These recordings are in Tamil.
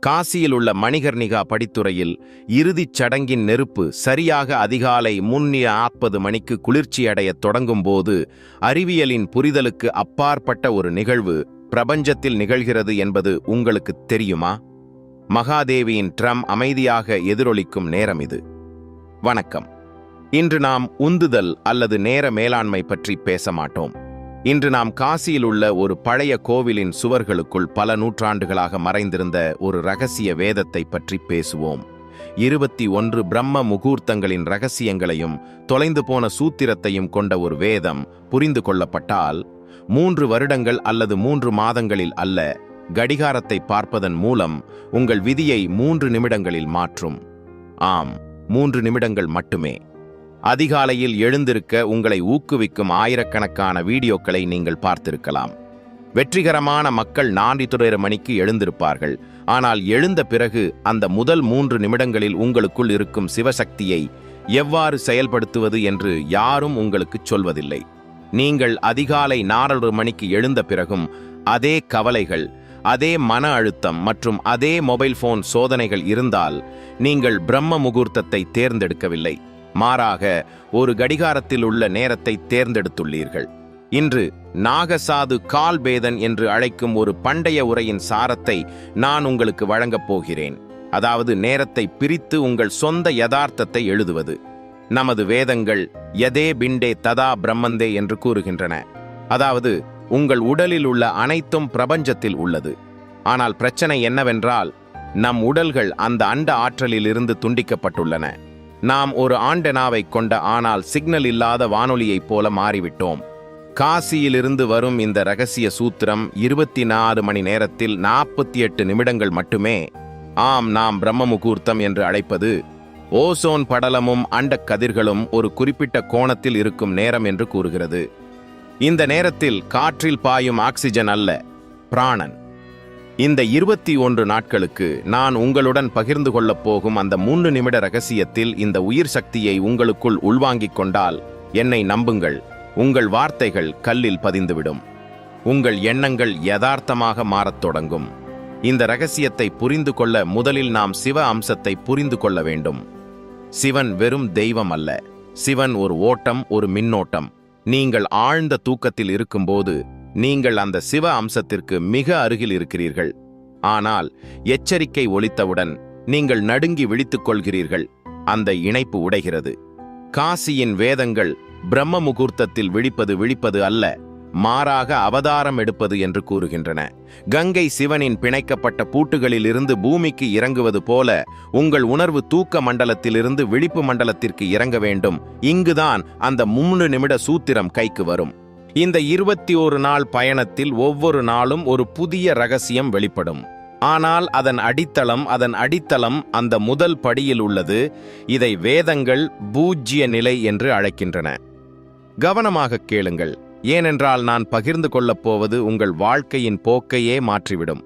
காசியில் உள்ள மணிகர்ணிகா படித்துறையில் இறுதிச் சடங்கின் நெருப்பு சரியாக அதிகாலை 3:40 மணிக்கு குளிர்ச்சியடையத் தொடங்கும் போது அறிவியலின் புரிதலுக்கு அப்பாற்பட்ட ஒரு நிகழ்வு பிரபஞ்சத்தில் நிகழ்கிறது என்பது உங்களுக்கு தெரியுமா? மகாதேவியின் ட்ரம் அமைதியாக எதிரொலிக்கும் நேரம் இது. வணக்கம். இன்று நாம் உந்துதல் அல்லது நேர மேலாண்மை பற்றி பேச மாட்டோம். இன்று நாம் காசியில் உள்ள ஒரு பழைய கோவிலின் சுவர்களுக்குள் பல நூற்றாண்டுகளாக மறைந்திருந்த ஒரு இரகசிய வேதத்தை பற்றி பேசுவோம். 21 பிரம்ம முகூர்த்தங்களின் இரகசியங்களையும் தொலைந்து போன சூத்திரத்தையும் கொண்ட ஒரு வேதம் புரிந்து கொள்ளப்பட்டால் 3 வருடங்கள் அல்லது 3 மாதங்களில் அல்ல, கடிகாரத்தை பார்ப்பதன் மூலம் உங்கள் விதியை 3 நிமிடங்களில் மாற்றும். ஆம், 3 நிமிடங்கள் மட்டுமே. அதிகாலையில் எழுந்திருக்க உங்களை ஊக்குவிக்கும் ஆயிரக்கணக்கான வீடியோக்களை நீங்கள் பார்த்திருக்கலாம். வெற்றிகரமான மக்கள் 4:30 மணிக்கு எழுந்திருப்பார்கள். ஆனால் எழுந்த பிறகு அந்த முதல் 3 நிமிடங்களில் உங்களுக்குள் இருக்கும் சிவசக்தியை எவ்வாறு செயல்படுத்துவது என்று யாரும் உங்களுக்கு சொல்வதில்லை. நீங்கள் அதிகாலை 4:30 மணிக்கு எழுந்த பிறகும் அதே கவலைகள், அதே மன அழுத்தம் மற்றும் அதே மொபைல் போன் சோதனைகள் இருந்தால் நீங்கள் பிரம்ம முகூர்த்தத்தை தேர்ந்தெடுக்கவில்லை. மாறாக ஒரு கடிகாரத்தில் உள்ள நேரத்தை தேர்ந்தெடுத்துள்ளீர்கள். இன்று நாகசாது கால்பேதன் என்று அழைக்கும் ஒரு பண்டைய உரையின் சாரத்தை நான் உங்களுக்கு வழங்கப் போகிறேன். அதாவது நேரத்தை பிரித்து உங்கள் சொந்த யதார்த்தத்தை எழுதுவது. நமது வேதங்கள் யதே பிண்டே ததா பிரம்மந்தே என்று கூறுகின்றன. அதாவது உங்கள் உடலில் உள்ள அனைத்தும் பிரபஞ்சத்தில் உள்ளது. ஆனால் பிரச்சனை என்னவென்றால், நம் உடல்கள் அந்த அண்ட ஆற்றலில் இருந்து துண்டிக்கப்பட்டுள்ளன. நாம் ஒரு ஆண்டெனாவை கொண்ட ஆனால் சிக்னல் இல்லாத வானொலியைப் போல மாறிவிட்டோம். காசியிலிருந்து வரும் இந்த இரகசிய சூத்திரம் 24 மணி நேரத்தில் 48 நிமிடங்கள் மட்டுமே. ஆம், நாம் பிரம்ம முகூர்த்தம் என்று அழைப்பது ஓசோன் படலமும் அண்டக் கதிர்களும் ஒரு குறிப்பிட்ட கோணத்தில் இருக்கும் நேரம் என்று கூறுகிறது. இந்த நேரத்தில் காற்றில் பாயும் ஆக்சிஜன் அல்ல, பிராணன். இந்த 21 நாட்களுக்கு நான் உங்களுடன் பகிர்ந்து கொள்ளப் போகும் அந்த 3 நிமிட இரகசியத்தில் இந்த உயிர் சக்தியை உங்களுக்குள் உள்வாங்கிக் கொண்டால், என்னை நம்புங்கள், உங்கள் வார்த்தைகள் கல்லில் பதிந்துவிடும். உங்கள் எண்ணங்கள் யதார்த்தமாக மாறத் தொடங்கும். இந்த இரகசியத்தை புரிந்து கொள்ள முதலில் நாம் சிவ அம்சத்தை புரிந்து கொள்ள வேண்டும். சிவன் வெறும் தெய்வம் அல்ல. சிவன் ஒரு ஓட்டம், ஒரு மின்னோட்டம். நீங்கள் ஆழ்ந்த தூக்கத்தில் இருக்கும்போது நீங்கள் அந்த சிவ அம்சத்திற்கு மிக அருகில் இருக்கிறீர்கள். ஆனால் எச்சரிக்கை ஒலித்தவுடன் நீங்கள் நடுங்கி விழித்துக் கொள்கிறீர்கள். அந்த இணைப்பு உடைகிறது. காசியின் வேதங்கள் பிரம்ம முகூர்த்தத்தில் விழிப்பது அல்ல, மாறாக அவதாரம் எடுப்பது என்று கூறுகின்றன. கங்கை சிவனின் பிணைக்கப்பட்ட பூட்டுகளில் இருந்து பூமிக்கு இறங்குவது போல உங்கள் உணர்வு தூக்க மண்டலத்திலிருந்து விழிப்பு மண்டலத்திற்கு இறங்க வேண்டும். இங்குதான் அந்த 3 நிமிட சூத்திரம் கைக்கு வரும். இந்த 21 நாள் பயணத்தில் ஒவ்வொரு நாளும் ஒரு புதிய ரகசியம் வெளிப்படும். ஆனால் அதன் அடித்தளம் அந்த முதல் படியில் உள்ளது. இதை வேதங்கள் பூஜ்ய நிலை என்று அழைக்கின்றன. கவனமாக கேளுங்கள், ஏனென்றால் நான் பகிர்ந்து கொள்ளப் போவது உங்கள் வாழ்க்கையின் போக்கையே மாற்றிவிடும்.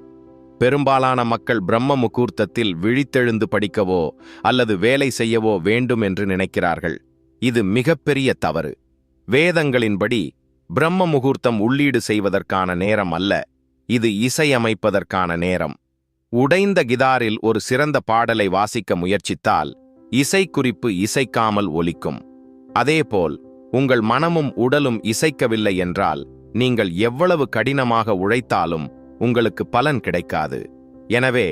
பெரும்பாலான மக்கள் பிரம்ம முகூர்த்தத்தில் விழித்தெழுந்து படிக்கவோ அல்லது வேலை செய்யவோ வேண்டும் என்று நினைக்கிறார்கள். இது மிகப்பெரிய தவறு. வேதங்களின்படி பிரம்ம முகூர்த்தம் உள்ளீடு செய்வதற்கான நேரம் அல்ல, இது இசையமைப்பதற்கான நேரம். உடைந்த கிதாரில் ஒரு சிறந்த பாடலை வாசிக்க முயற்சித்தால் இசைக்குறிப்பு இசைக்காமல் ஒலிக்கும். அதேபோல் உங்கள் மனமும் உடலும் இசைக்கவில்லை என்றால் நீங்கள் எவ்வளவு கடினமாக உழைத்தாலும் உங்களுக்கு பலன் கிடைக்காது. எனவே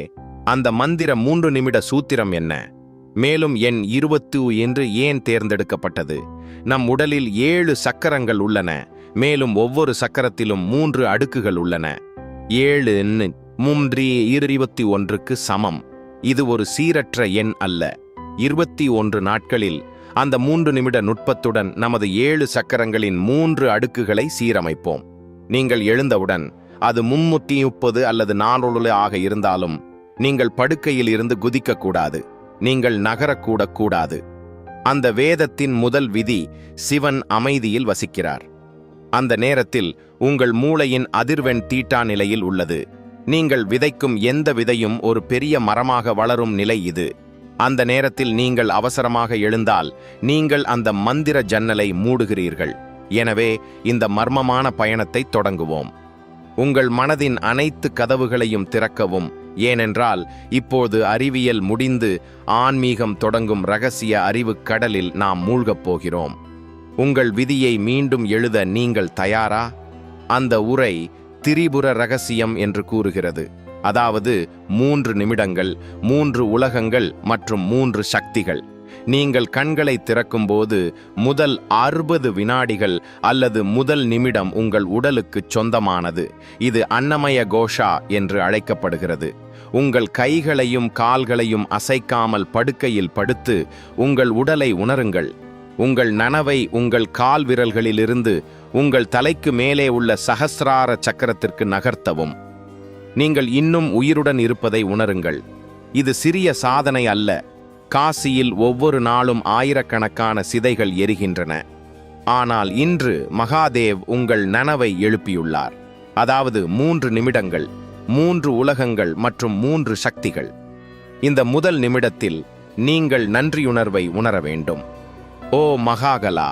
அந்த மந்திர 3 நிமிட சூத்திரம் என்ன? மேலும் எண் 20 என்று ஏன் தேர்ந்தெடுக்கப்பட்டது? நம் உடலில் 7 சக்கரங்கள் உள்ளன. மேலும் ஒவ்வொரு சக்கரத்திலும் 3 அடுக்குகள் உள்ளன. 7 3 21க்கு சமம். இது ஒரு சீரற்ற எண் அல்ல. 21 நாட்களில் அந்த 3 நிமிட நுட்பத்துடன் நமது 7 சக்கரங்களின் 3 அடுக்குகளை சீரமைப்போம். நீங்கள் எழுந்தவுடன் அது 330 அல்லது 400 ஆக இருந்தாலும் நீங்கள் படுக்கையில் இருந்து குதிக்கக்கூடாது. நீங்கள் நகரக்கூடக்கூடாது. அந்த வேதத்தின் முதல் விதி, சிவன் அமைதியில் வசிக்கிறார். அந்த நேரத்தில் உங்கள் மூளையின் அதிர்வெண் தீட்டா நிலையில் உள்ளது. நீங்கள் விதைக்கும் எந்த விதையும் ஒரு பெரிய மரமாக வளரும் நிலை இது. அந்த நேரத்தில் நீங்கள் அவசரமாக எழுந்தால் நீங்கள் அந்த மந்திர ஜன்னலை மூடுகிறீர்கள். எனவே இந்த மர்மமான பயணத்தை தொடங்குவோம். உங்கள் மனதின் அனைத்து கதவுகளையும் திறக்கவும். ஏனென்றால் இப்போது அறிவியல் முடிந்து ஆன்மீகம் தொடங்கும் இரகசிய அறிவுக் கடலில் நாம் மூழ்கப் போகிறோம். உங்கள் விதியை மீண்டும் எழுத நீங்கள் தயாரா? அந்த உரை திரிபுர ரகசியம் என்று கூறுகிறது. அதாவது 3 நிமிடங்கள், 3 உலகங்கள் மற்றும் 3 சக்திகள். நீங்கள் கண்களை திறக்கும்போது முதல் 60 வினாடிகள் அல்லது முதல் நிமிடம் உங்கள் உடலுக்கு சொந்தமானது. இது அன்னமய கோஷா என்று அழைக்கப்படுகிறது. உங்கள் கைகளையும் கால்களையும் அசைக்காமல் படுக்கையில் படுத்து உங்கள் உடலை உணருங்கள். உங்கள் நனவை உங்கள் கால் விரல்களிலிருந்து உங்கள் தலைக்கு மேலே உள்ள சஹஸ்ரார சக்கரத்திற்கு நகர்த்தவும். நீங்கள் இன்னும் உயிருடன் இருப்பதை உணருங்கள். இது சிறிய சாதனை அல்ல. காசியில் ஒவ்வொரு நாளும் ஆயிரக்கணக்கான சிதைகள் எரிகின்றன. ஆனால் இன்று மகாதேவ் உங்கள் நனவை எழுப்பியுள்ளார். அதாவது 3 நிமிடங்கள், 3 உலகங்கள் மற்றும் 3 சக்திகள். இந்த முதல் நிமிடத்தில் நீங்கள் நன்றியுணர்வை உணர வேண்டும். ஓ மகாகலா,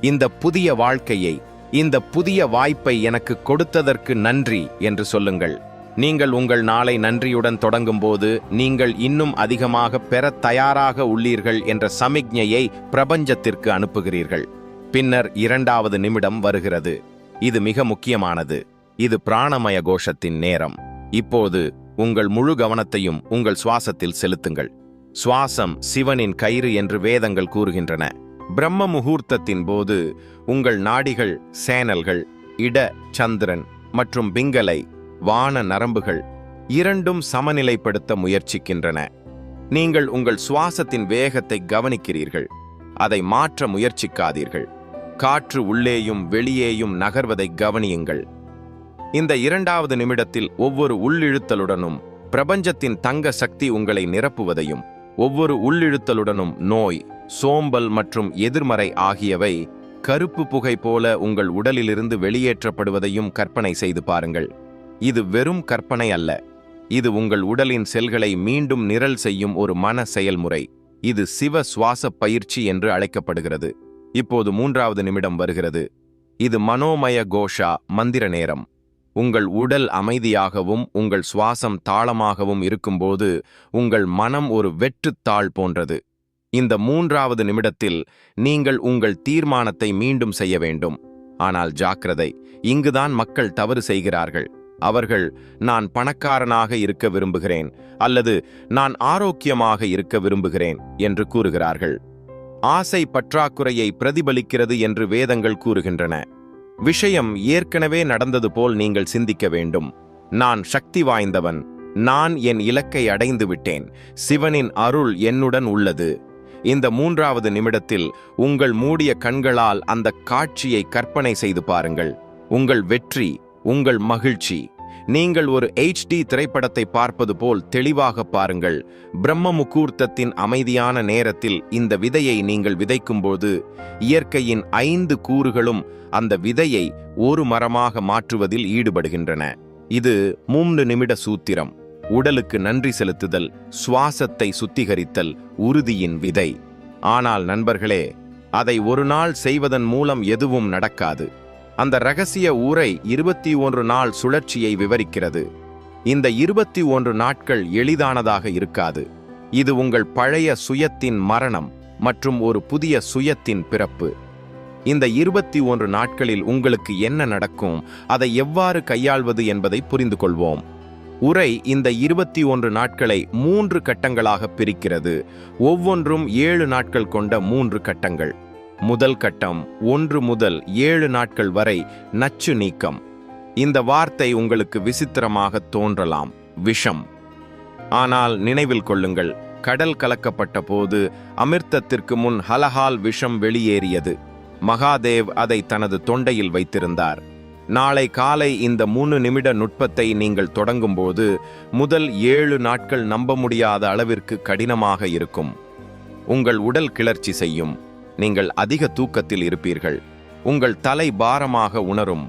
இந்த புதிய வாழ்க்கையை, இந்த புதிய வாய்ப்பை எனக்கு கொடுத்ததற்கு நன்றி என்று சொல்லுங்கள். நீங்கள் உங்கள் நாளை நன்றியுடன் தொடங்கும்போது நீங்கள் இன்னும் அதிகமாக பெறத் தயாராக உள்ளீர்கள் என்ற சமிக்ஞையை பிரபஞ்சத்திற்கு அனுப்புகிறீர்கள். பின்னர் 2வது நிமிடம் வருகிறது. இது மிக முக்கியமானது. இது பிராணமய கோஷத்தின் நேரம். இப்போது உங்கள் முழு கவனத்தையும் உங்கள் சுவாசத்தில் செலுத்துங்கள். சுவாசம் சிவனின் கயிறு என்று வேதங்கள் கூறுகின்றன. பிரம்ம முகூர்த்தத்தின் போது உங்கள் நாடிகள், சேனல்கள், இட, சந்திரன் மற்றும் பிங்களை, வான நரம்புகள் இரண்டும் சமநிலைப்படுத்த முயற்சிக்கின்றன. நீங்கள் உங்கள் சுவாசத்தின் வேகத்தை கவனிக்கிறீர்கள். அதை மாற்ற முயற்சிக்காதீர்கள். காற்று உள்ளேயும் வெளியேயும் நகர்வதை கவனியுங்கள். இந்த 2வது நிமிடத்தில் ஒவ்வொரு உள்ளிழுத்தலுடனும் பிரபஞ்சத்தின் தங்க சக்தி உங்களை நிரப்புவதையும், ஒவ்வொரு உள்ளிழுத்தலுடனும் நோய், சோம்பல் மற்றும் எதிர்மறை ஆகியவை கருப்பு புகை போல உங்கள் உடலிலிருந்து வெளியேற்றப்படுவதையும் கற்பனை செய்து பாருங்கள். இது வெறும் கற்பனை அல்ல. இது உங்கள் உடலின் செல்களை மீண்டும் நிரல் செய்யும் ஒரு மன செயல்முறை. இது சிவ சுவாச பயிற்சி என்று அழைக்கப்படுகிறது. இப்போது 3வது நிமிடம் வருகிறது. இது மனோமய கோஷா, மந்திர நேரம். உங்கள் உடல் அமைதியாகவும் உங்கள் சுவாசம் தாளமாகவும் இருக்கும்போது உங்கள் மனம் ஒரு வெற்றுத்தாள் போன்றது. இந்த 3வது நிமிடத்தில் நீங்கள் உங்கள் தீர்மானத்தை மீண்டும் செய்ய வேண்டும். ஆனால் ஜாக்கிரதை, இங்குதான் மக்கள் தவறு செய்கிறார்கள். அவர்கள் நான் பணக்காரனாக இருக்க விரும்புகிறேன் அல்லது நான் ஆரோக்கியமாக இருக்க விரும்புகிறேன் என்று கூறுகிறார்கள். ஆசை பற்றாக்குறையை பிரதிபலிக்கிறது என்று வேதங்கள் கூறுகின்றன. விஷயம் ஏற்கனவே நடந்தது போல் நீங்கள் சிந்திக்க வேண்டும். நான் சக்தி வாய்ந்தவன், நான் என் இலக்கை அடைந்து விட்டேன், சிவனின் அருள் என்னுடன் உள்ளது. இந்த 3வது நிமிடத்தில் உங்கள் மூடிய கண்களால் அந்த காட்சியை கற்பனை செய்து பாருங்கள். உங்கள் வெற்றி, உங்கள் மகிழ்ச்சி. நீங்கள் ஒரு HD திரைப்படத்தை பார்ப்பது போல் தெளிவாக பாருங்கள். பிரம்ம முகூர்த்தத்தின் அமைதியான நேரத்தில் இந்த விதையை நீங்கள் விதைக்கும்போது இயற்கையின் 5 கூறுகளும் அந்த விதையை ஒரு மரமாக மாற்றுவதில் ஈடுபடுகின்றன. இது 3 நிமிட சூத்திரம். உடலுக்கு நன்றி செலுத்துதல், சுவாசத்தை சுத்திகரித்தல், உறுதியின் விதை. ஆனால் நண்பர்களே, அதை ஒரு நாள் செய்வதன் மூலம் எதுவும் நடக்காது. அந்த இரகசிய உரை 21 நாள் சுழற்சியை விவரிக்கிறது. இந்த 21 நாட்கள் எளிதானதாக இருக்காது. இது உங்கள் பழைய சுயத்தின் மரணம் மற்றும் ஒரு புதிய சுயத்தின் பிறப்பு. இந்த 21 நாட்களில் உங்களுக்கு என்ன நடக்கும், அதை எவ்வாறு கையாள்வது என்பதை புரிந்து கொள்வோம். உரை இந்த 21 நாட்களை 3 கட்டங்களாக பிரிக்கிறது. ஒவ்வொன்றும் 7 நாட்கள் கொண்ட 3 கட்டங்கள். முதல் கட்டம் 1 முதல் 7 நாட்கள் வரை நச்சு நீக்கம். இந்த வார்த்தை உங்களுக்கு விசித்திரமாக தோன்றலாம், விஷம். ஆனால் நினைவில் கொள்ளுங்கள், கடல் கலக்கப்பட்ட போது அமிர்தத்திற்கு முன் ஹலஹால் விஷம் வெளியேறியது. மகாதேவ் அதை தனது தொண்டையில் வைத்திருந்தார். நாளை காலை இந்த 3 நிமிட நுட்பத்தை நீங்கள் தொடங்கும்போது முதல் 7 நாட்கள் நம்ப முடியாத அளவிற்கு கடினமாக இருக்கும். உங்கள் உடல் கிளர்ச்சி செய்யும். நீங்கள் அதிக தூக்கத்தில் இருப்பீர்கள். உங்கள் தலை பாரமாக உணரும்.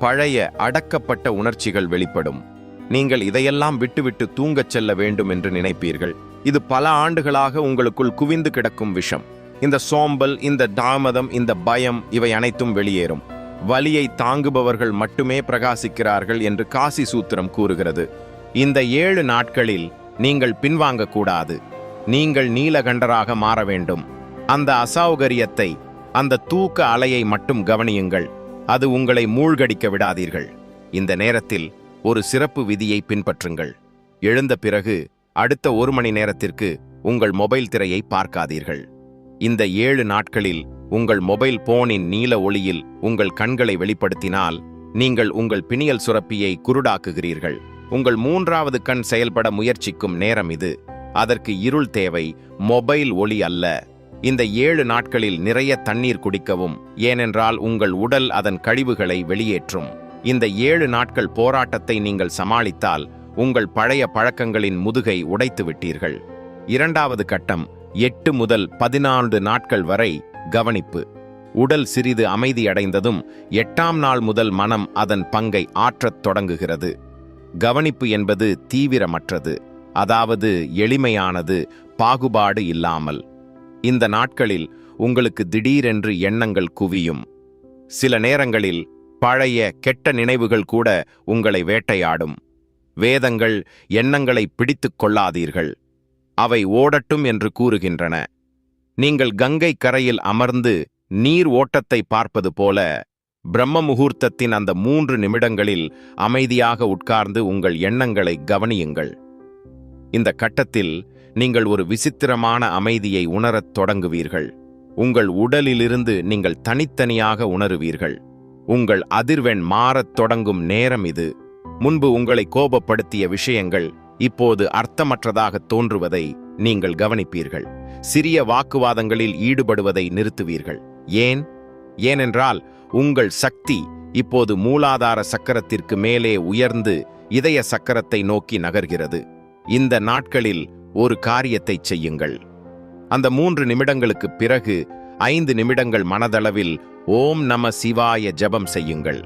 பழைய அடக்கப்பட்ட உணர்ச்சிகள் வெளிப்படும். நீங்கள் இதையெல்லாம் விட்டுவிட்டு தூங்கச் செல்ல வேண்டும் என்று நினைப்பீர்கள். இது பல ஆண்டுகளாக உங்களுக்குள் குவிந்து கிடக்கும் விஷம். இந்த சோம்பல், இந்த தாமதம், இந்த பயம், இவை அனைத்தும் வெளியேறும். வலியை தாங்குபவர்கள் மட்டுமே பிரகாசிக்கிறார்கள் என்று காசி சூத்திரம் கூறுகிறது. இந்த 7 நாட்களில் நீங்கள் பின்வாங்கக்கூடாது. நீங்கள் நீலகண்டராக மாற வேண்டும். அந்த அசௌகரியத்தை, அந்த தூக்க அலையை மட்டும் கவனியுங்கள். அது உங்களை மூழ்கடிக்க விடாதீர்கள். இந்த நேரத்தில் ஒரு சிறப்பு விதியை பின்பற்றுங்கள். எழுந்த பிறகு அடுத்த 1 மணி நேரத்திற்கு உங்கள் மொபைல் திரையை பார்க்காதீர்கள். இந்த 7 நாட்களில் உங்கள் மொபைல் போனின் நீல ஒளியில் உங்கள் கண்களை வெளிப்படுத்தினால் நீங்கள் உங்கள் பிணியல் சுரப்பியை குருடாக்குகிறீர்கள். உங்கள் 3வது கண் செயல்பட முயற்சிக்கும் நேரம் இது. அதற்கு இருள் தேவை, மொபைல் ஒளி அல்ல. இந்த 7 நாட்களில் நிறைய தண்ணீர் குடிக்கவும், ஏனென்றால் உங்கள் உடல் அதன் கழிவுகளை வெளியேற்றும். இந்த 7 நாட்கள் போராட்டத்தை நீங்கள் சமாளித்தால் உங்கள் பழைய பழக்கங்களின் முதுகை உடைத்து விட்டீர்கள். 2வது கட்டம் 8 முதல் 14 நாட்கள் வரை கவனிப்பு. உடல் சிறிது அமைதியடைந்ததும் 8ஆம் நாள் முதல் மனம் அதன் பங்கை ஆற்றத் தொடங்குகிறது. கவனிப்பு என்பது தீவிரமற்றது, அதாவது எளிமையானது, பாகுபாடு இல்லாமல். இந்த நாட்களில் உங்களுக்கு திடீரென்று எண்ணங்கள் குவியும். சில நேரங்களில் பழைய கெட்ட நினைவுகள் கூட உங்களை வேட்டையாடும். வேதங்கள் எண்ணங்களை பிடித்துக் கொள்ளாதீர்கள், அவை ஓடட்டும் என்று கூறுகின்றன. நீங்கள் கங்கை கரையில் அமர்ந்து நீர் ஓட்டத்தை பார்ப்பது போல பிரம்ம முகூர்த்தத்தின் அந்த 3 நிமிடங்களில் அமைதியாக உட்கார்ந்து உங்கள் எண்ணங்களை கவனியுங்கள். இந்த கட்டத்தில் நீங்கள் ஒரு விசித்திரமான அமைதியை உணரத் தொடங்குவீர்கள். உங்கள் உடலிலிருந்து நீங்கள் தனித்தனியாக உணருவீர்கள். உங்கள் அதிர்வெண் மாறத் தொடங்கும் நேரம் இது. முன்பு உங்களை கோபப்படுத்திய விஷயங்கள் இப்போது அர்த்தமற்றதாக தோன்றுவதை நீங்கள் கவனிப்பீர்கள். சிறிய வாக்குவாதங்களில் ஈடுபடுவதை நிறுத்துவீர்கள். ஏனென்றால் உங்கள் சக்தி இப்போது மூலாதார சக்கரத்திற்கு மேலே உயர்ந்து இதய சக்கரத்தை நோக்கி நகர்கிறது. இந்த நாட்களில் ஒரு காரியத்தை செய்யுங்கள். அந்த 3 நிமிடங்களுக்கு பிறகு 5 நிமிடங்கள் மனதளவில் ஓம் நம சிவாய ஜபம் செய்யுங்கள்.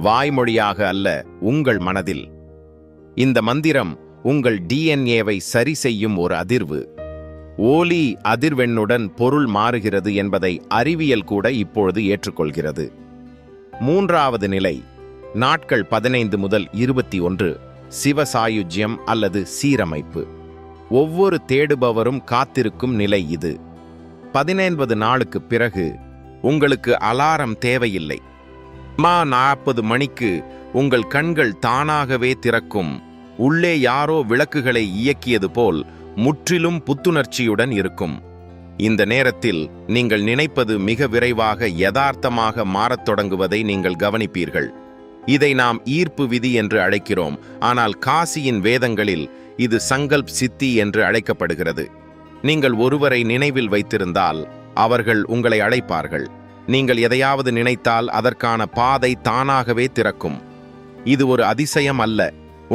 வாய்மொழியாக அல்ல, உங்கள் மனதில். இந்த மந்திரம் உங்கள் டிஎன்ஏவை சரி செய்யும் ஒரு அதிர்வு. ஒலி அதிர்வெண்ணுடன் பொருள் மாறுகிறது என்பதை அறிவியல் கூட இப்பொழுது ஏற்றுக்கொள்கிறது. 3வது நிலை, நாட்கள் 15 முதல் 21, சிவசாயுஜ்யம் அல்லது சீரமைப்பு. ஒவ்வொரு தேடுபவரும் காத்திருக்கும் நிலை இது. 15வது நாளுக்கு பிறகு உங்களுக்கு அலாரம் தேவையில்லை. 40 மணிக்கு உங்கள் கண்கள் தானாகவே திறக்கும். உள்ளே யாரோ விளக்குகளை இயக்கியது போல் முற்றிலும் புத்துணர்ச்சியுடன் இருக்கும். இந்த நேரத்தில் நீங்கள் நினைப்பது மிக விரைவாக யதார்த்தமாக மாறத் தொடங்குவதை நீங்கள் கவனிப்பீர்கள். இதை நாம் ஈர்ப்பு விதி என்று அழைக்கிறோம், ஆனால் காசியின் வேதங்களில் இது சங்கல்ப் சித்தி என்று அழைக்கப்படுகிறது. நீங்கள் ஒருவரை நினைவில் வைத்திருந்தால் அவர்கள் உங்களை அழைப்பார்கள். நீங்கள் எதையாவது நினைத்தால் அதற்கான பாதை தானாகவே திறக்கும். இது ஒரு அதிசயம் அல்ல.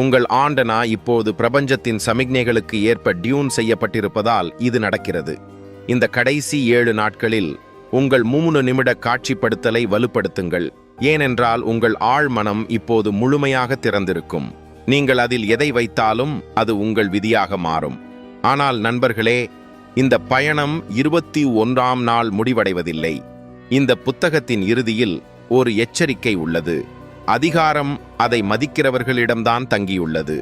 உங்கள் ஆண்டனா இப்போது பிரபஞ்சத்தின் சமிக்ஞைகளுக்கு ஏற்ப டியூன் செய்யப்பட்டிருப்பதால் இது நடக்கிறது. இந்த கடைசி 7 நாட்களில் உங்கள் 3 நிமிட காட்சிப்படுத்தலை வலுப்படுத்துங்கள். ஏனென்றால் உங்கள் ஆழ்மனம் இப்போது முழுமையாக திறந்திருக்கும். நீங்கள் அதில் எதை வைத்தாலும் அது உங்கள் விதியாக மாறும். ஆனால் நண்பர்களே, இந்த பயணம் 21ஆம் நாள் முடிவடைவதில்லை. இந்த புத்தகத்தின் இறுதியில் ஒரு எச்சரிக்கை உள்ளது. அதிகாரம் அதை மதிக்கிறவர்களிடம்தான் தங்கியுள்ளது.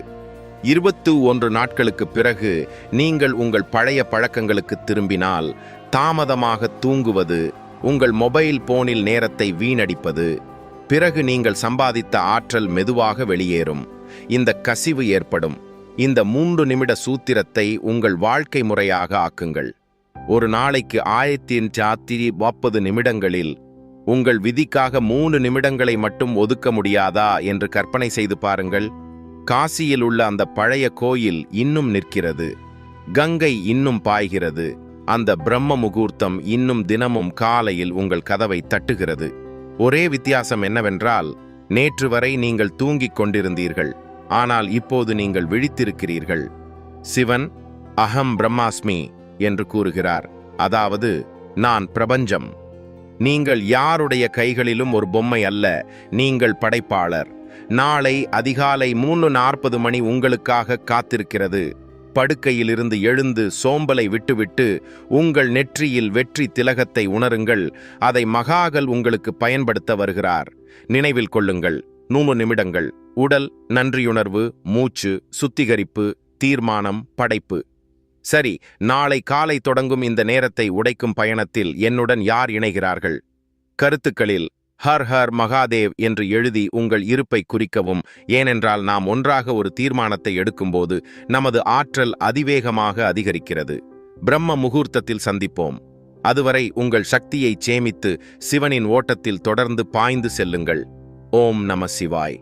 21 நாட்களுக்கு பிறகு நீங்கள் உங்கள் பழைய பழக்கங்களுக்கு திரும்பினால், தாமதமாக தூங்குவது, உங்கள் மொபைல் போனில் நேரத்தை வீணடிப்பது, பிறகு நீங்கள் சம்பாதித்த ஆற்றல் மெதுவாக வெளியேறும். இந்த கசிவு ஏற்படும். இந்த 3 நிமிட சூத்திரத்தை உங்கள் வாழ்க்கை முறையாக ஆக்குங்கள். ஒரு நாளைக்கு 1030 நிமிடங்களில் உங்கள் விதிக்காக 3 நிமிடங்களை மட்டும் ஒதுக்க முடியாதா என்று கற்பனை செய்து பாருங்கள். காசியில் உள்ள அந்த பழைய கோயில் இன்னும் நிற்கிறது. கங்கை இன்னும் பாய்கிறது. அந்த பிரம்ம முகூர்த்தம் இன்னும் தினமும் காலையில் உங்கள் கதவை தட்டுகிறது. ஒரே வித்தியாசம் என்னவென்றால், நேற்று வரை நீங்கள் தூங்கிக் கொண்டிருந்தீர்கள், ஆனால் இப்போது நீங்கள் விழித்திருக்கிறீர்கள். சிவன் அகம் பிரம்மாஸ்மி என்று கூறுகிறார், அதாவது நான் பிரபஞ்சம். நீங்கள் யாருடைய கைகளிலும் ஒரு பொம்மை அல்ல, நீங்கள் படைப்பாளர். நாளை அதிகாலை 3:40 மணி உங்களுக்காக காத்திருக்கிறது. படுக்கையிலிருந்து எழுந்து சோம்பலை விட்டுவிட்டு உங்கள் நெற்றியில் வெற்றி திலகத்தை உணருங்கள். அதை மகாகல் உங்களுக்கு பயன்படுத்த வருகிறார். நினைவில் கொள்ளுங்கள், 100 நிமிடங்கள். உடல், நன்றியுணர்வு, மூச்சு, சுத்திகரிப்பு, தீர்மானம், படைப்பு. சரி, நாளை காலை தொடங்கும் இந்த நேரத்தை உடைக்கும் பயணத்தில் என்னுடன் யார் இணைகிறார்கள்? கருத்துக்களில் ஹர் ஹர் மகாதேவ் என்று எழுதி உங்கள் இருப்பை குறிக்கவும். ஏனென்றால் நாம் ஒன்றாக ஒரு தீர்மானத்தை எடுக்கும்போது நமது ஆற்றல் அதிவேகமாக அதிகரிக்கிறது. பிரம்ம முகூர்த்தத்தில் சந்திப்போம். அதுவரை உங்கள் சக்தியை சேமித்து சிவனின் ஓட்டத்தில் தொடர்ந்து பாய்ந்து செல்லுங்கள். ஓம் நம சிவாய்.